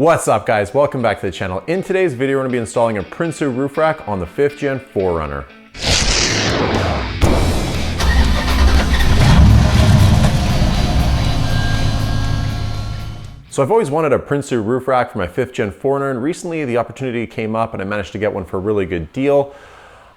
What's up guys, welcome back to the channel. In today's video, we're gonna be installing a Prinsu roof rack on the 5th gen 4Runner. So I've always wanted a Prinsu roof rack for my 5th gen 4Runner, and recently the opportunity came up and I managed to get one for a really good deal.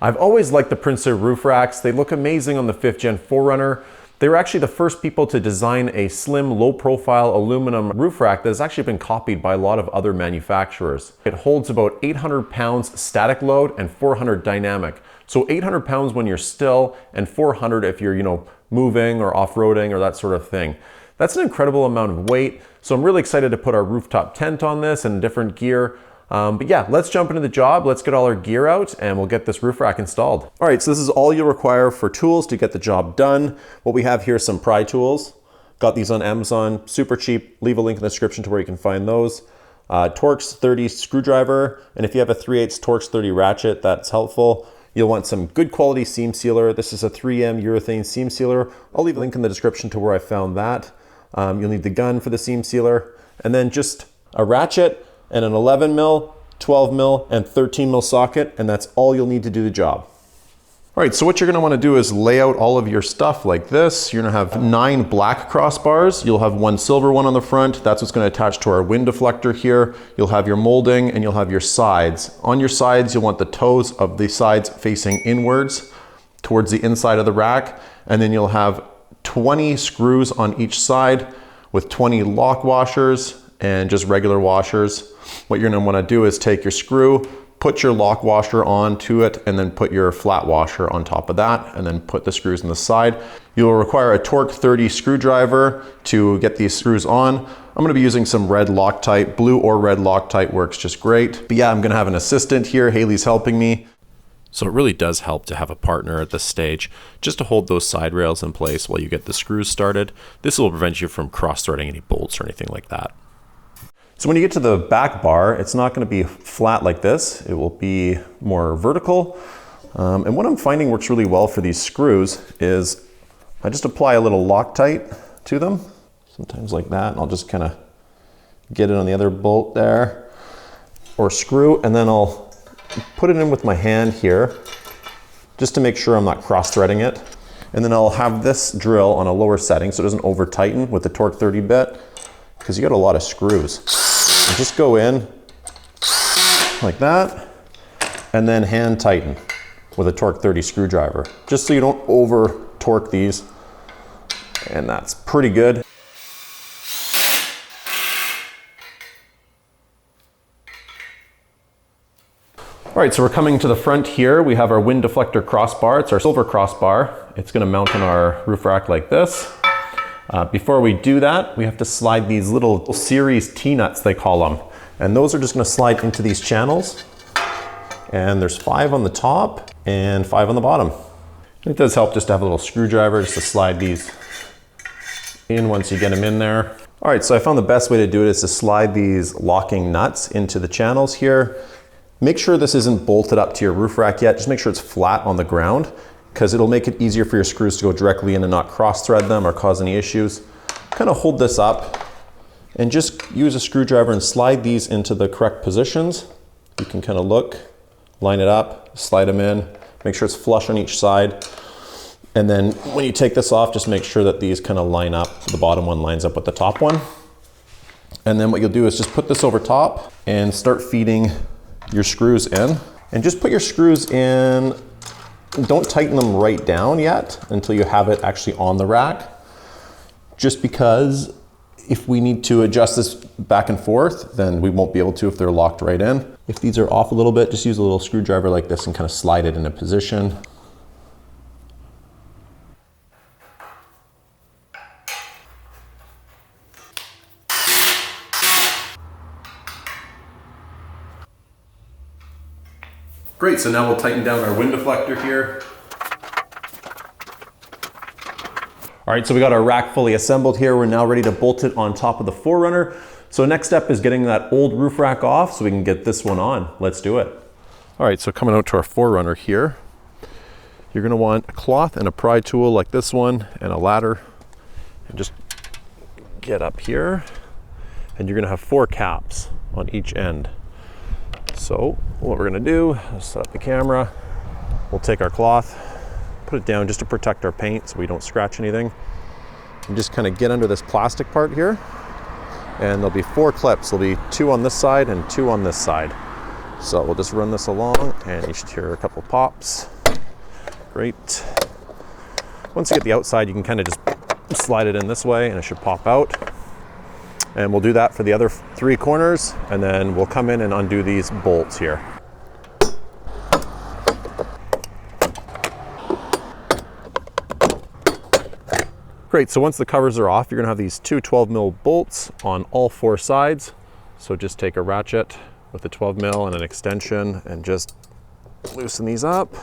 I've always liked the Prinsu roof racks. They look amazing on the 5th gen 4Runner. They were actually the first people to design a slim, low-profile aluminum roof rack that has actually been copied by a lot of other manufacturers. It holds about 800 pounds static load and 400 dynamic. So 800 pounds when you're still and 400 if you're, moving or off-roading or that sort of thing. That's an incredible amount of weight. So I'm really excited to put our rooftop tent on this and different gear. But yeah, let's jump into the job. Let's get all our gear out and we'll get this roof rack installed. All right, so this is all you'll require for tools to get the job done. What we have here is some pry tools. Got these on Amazon, super cheap. Leave a link in the description to where you can find those. Torx 30 screwdriver, and if you have a 3/8 Torx 30 ratchet, that's helpful. You'll want some good quality seam sealer. This is a 3M urethane seam sealer. I'll leave a link in the description to where I found that. You'll need the gun for the seam sealer, and then just a ratchet and an 11 mil, 12 mil, and 13 mil socket, and that's all you'll need to do the job. All right, so what you're gonna wanna do is lay out all of your stuff like this. You're gonna have 9 black crossbars. You'll have 1 silver one on the front. That's what's gonna attach to our wind deflector here. You'll have your molding and you'll have your sides. On your sides, you'll want the toes of the sides facing inwards towards the inside of the rack, and then you'll have 20 screws on each side with 20 lock washers and just regular washers. What you're gonna wanna do is take your screw, put your lock washer onto it, and then put your flat washer on top of that, and then put the screws on the side. You'll require a Torx 30 screwdriver to get these screws on. I'm gonna be using some red Loctite. Blue or red Loctite works just great. But yeah, I'm gonna have an assistant here. Haley's helping me. So it really does help to have a partner at this stage, just to hold those side rails in place while you get the screws started. This will prevent you from cross-threading any bolts or anything like that. So when you get to the back bar, it's not going to be flat like this. It will be more vertical. And what I'm finding works really well for these screws is I just apply a little Loctite to them, sometimes like that, and I'll just kind of get it on the other bolt there, or screw, and then I'll put it in with my hand here, just to make sure I'm not cross-threading it. And then I'll have this drill on a lower setting so it doesn't over-tighten with the Torx 30 bit, because you got a lot of screws. And just go in like that, and then hand tighten with a Torx 30 screwdriver, just so you don't over torque these. And that's pretty good. All right, so we're coming to the front here. We have our wind deflector crossbar. It's our silver crossbar. It's gonna mount on our roof rack like this. Before we do that, we have to slide these little series T-nuts, they call them. And those are just gonna slide into these channels. And there's 5 on the top and 5 on the bottom. It does help just to have a little screwdriver just to slide these in once you get them in there. All right, so I found the best way to do it is to slide these locking nuts into the channels here. Make sure this isn't bolted up to your roof rack yet. Just make sure it's flat on the ground, because it'll make it easier for your screws to go directly in and not cross-thread them or cause any issues. Kind of hold this up and just use a screwdriver and slide these into the correct positions. You can kind of look, line it up, slide them in, make sure it's flush on each side. And then when you take this off, just make sure that these kind of line up. The bottom one lines up with the top one. And then what you'll do is just put this over top and start feeding your screws in. And just put your screws in. Don't tighten them right down yet until you have it actually on the rack, just because if we need to adjust this back and forth, then we won't be able to if they're locked right in. If these are off a little bit, just use a little screwdriver like this and kind of slide it in a position. Great, so now we'll tighten down our wind deflector here. All right, so we got our rack fully assembled here. We're now ready to bolt it on top of the 4Runner. So next step is getting that old roof rack off so we can get this one on. Let's do it. All right, so coming out to our 4Runner here, you're gonna want a cloth and a pry tool like this one and a ladder. And just get up here, and you're gonna have 4 caps. on each end. So what we're gonna do is set up the camera. We'll take our cloth, put it down just to protect our paint so we don't scratch anything. And just kind of get under this plastic part here. And there'll be 4 clips. There'll be 2 on this side and 2 on this side. So we'll just run this along and you should hear a couple pops. Great. Once you get the outside, you can kind of just slide it in this way and it should pop out. And we'll do that for the other 3 corners, and then we'll come in and undo these bolts here. Great, so once the covers are off, you're gonna have these 2 12mm bolts on all 4 sides. So just take a ratchet with a 12mm and an extension and just loosen these up.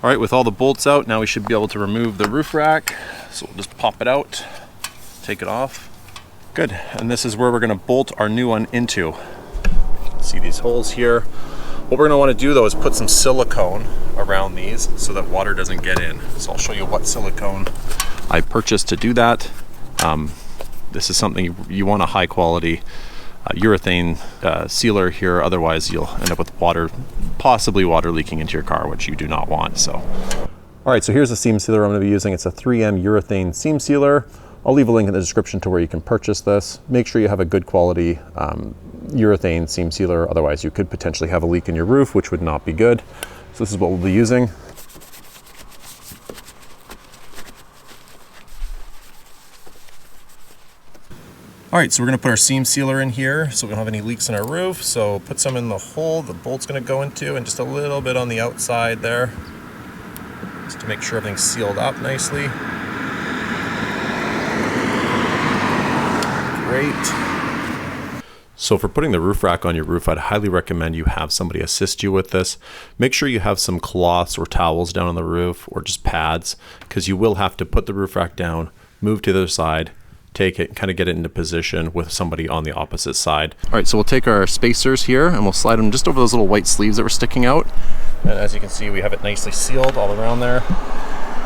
All right, with all the bolts out, now we should be able to remove the roof rack. So we'll just pop it out, take it off. Good, and this is where we're gonna bolt our new one into. See these holes here. What we're gonna wanna do though is put some silicone around these so that water doesn't get in. So I'll show you what silicone I purchased to do that. This is something you want a high quality urethane sealer here, otherwise you'll end up with water, possibly water leaking into your car, which you do not want. So, all right, so here's the seam sealer I'm going to be using. It's a 3M urethane seam sealer. I'll leave a link in the description to where you can purchase this. Make sure you have a good quality urethane seam sealer, otherwise you could potentially have a leak in your roof, which would not be good. So this is what we'll be using. All right, so we're gonna put our seam sealer in here so we don't have any leaks in our roof. So put some in the hole the bolt's gonna go into, and just a little bit on the outside there, just to make sure everything's sealed up nicely. Great. So for putting the roof rack on your roof, I'd highly recommend you have somebody assist you with this. Make sure you have some cloths or towels down on the roof, or just pads, because you will have to put the roof rack down, move to the other side, take it, kind of get it into position with somebody on the opposite side. All right, so we'll take our spacers here and we'll slide them just over those little white sleeves that were sticking out. And as you can see, we have it nicely sealed all around there.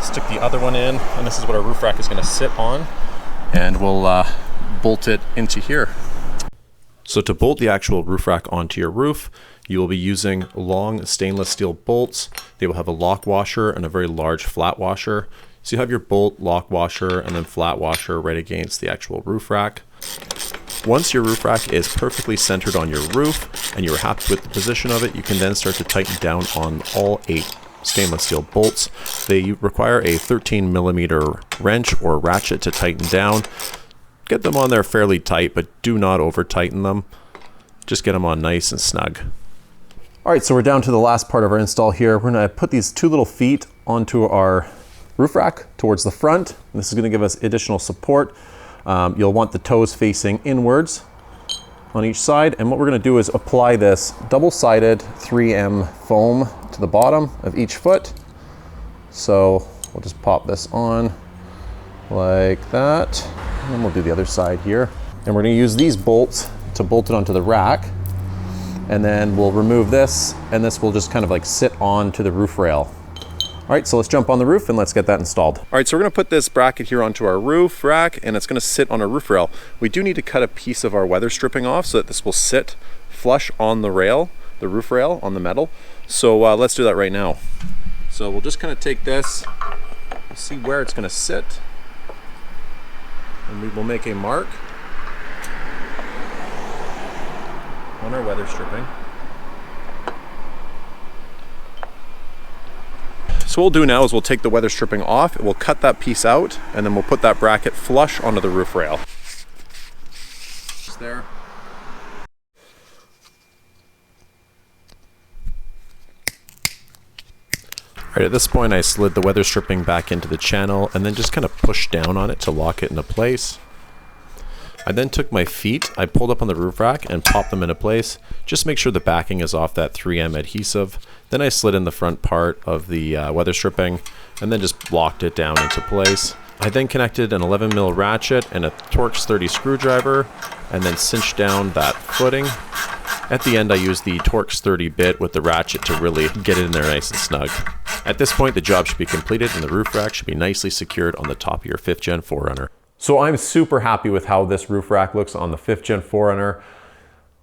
Stick the other one in, and this is what our roof rack is going to sit on. And we'll bolt it into here. So to bolt the actual roof rack onto your roof, you will be using long stainless steel bolts. They will have a lock washer and a very large flat washer. So you have your bolt, lock washer, and then flat washer right against the actual roof rack. Once your roof rack is perfectly centered on your roof and you're happy with the position of it, you can then start to tighten down on all 8 stainless steel bolts. They require a 13mm wrench or ratchet to tighten down. Get them on there fairly tight, but do not over tighten them. Just get them on nice and snug. All right, so we're down to the last part of our install here. We're gonna put these 2 little feet onto our roof rack towards the front. This is going to give us additional support. You'll want the toes facing inwards on each side, and what we're going to do is apply this double-sided 3M foam to the bottom of each foot. So we'll just pop this on like that, and then we'll do the other side here. And we're going to use these bolts to bolt it onto the rack, and then we'll remove this, and this will just kind of like sit on to the roof rail. All right, so let's jump on the roof and let's get that installed. All right, so we're gonna put this bracket here onto our roof rack, and it's gonna sit on a roof rail. We do need to cut a piece of our weather stripping off so that this will sit flush on the rail, the roof rail on the metal. So let's do that right now. So we'll just kind of take this, see where it's gonna sit, and we will make a mark on our weather stripping. So what we'll do now is we'll take the weather stripping off, we'll cut that piece out, and then we'll put that bracket flush onto the roof rail. Just there. All right, at this point I slid the weather stripping back into the channel and then just kind of pushed down on it to lock it into place. I then took my feet, I pulled up on the roof rack and popped them into place. Just make sure the backing is off that 3M adhesive. Then I slid in the front part of the weather stripping and then just locked it down into place. I then connected an 11mm ratchet and a Torx 30 screwdriver and then cinched down that footing. At the end I used the Torx 30 bit with the ratchet to really get it in there nice and snug. At this point, the job should be completed and the roof rack should be nicely secured on the top of your 5th Gen 4Runner. So I'm super happy with how this roof rack looks on the 5th Gen 4Runner.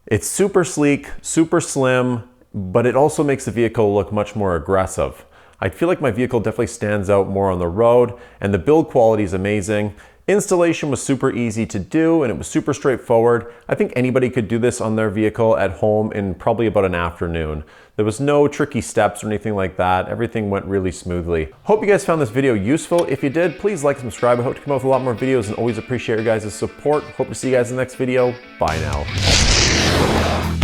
It's super sleek, super slim, but it also makes the vehicle look much more aggressive. I feel like my vehicle definitely stands out more on the road, and the build quality is amazing. Installation was super easy to do and it was super straightforward. I think anybody could do this on their vehicle at home in probably about an afternoon. There was no tricky steps or anything like that. Everything went really smoothly. Hope you guys found this video useful. If you did, please like and subscribe. I hope to come out with a lot more videos and always appreciate your guys' support. Hope to see you guys in the next video. Bye now.